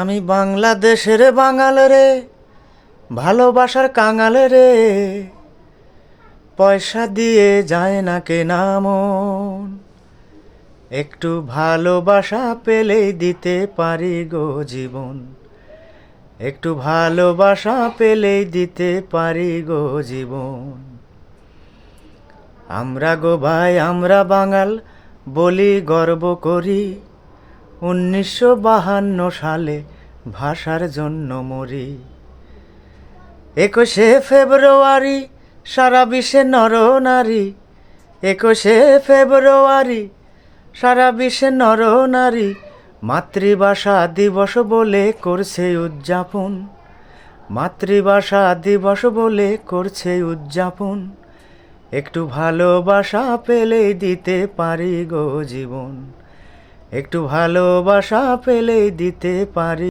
আমি বাংলাদেশের বাঙাল রে, ভালোবাসার কাঙাল রে, পয়সা দিয়ে যায় না কেনা মন। একটু ভালোবাসা পেলেই দিতে পারি গো জীবন, একটু ভালোবাসা পেলেই দিতে পারি গো জীবন। আমরা গো ভাই আমরা বাঙাল বলি গর্ব করি, 1952 সালে ভাষার জন্য মরি। 21শে ফেব্রুয়ারি সারা বিশ্বে নরনারী, 21শে ফেব্রুয়ারি সারা বিশ্বে নরনারী মাতৃভাষা দিবস বলে করছে উদযাপন, মাতৃভাষা দিবস বলে করছে উদযাপন। একটু ভালোবাসা পেলেই দিতে পারি গো জীবন, একটু ভালোবাসা পেলেই দিতে পারি।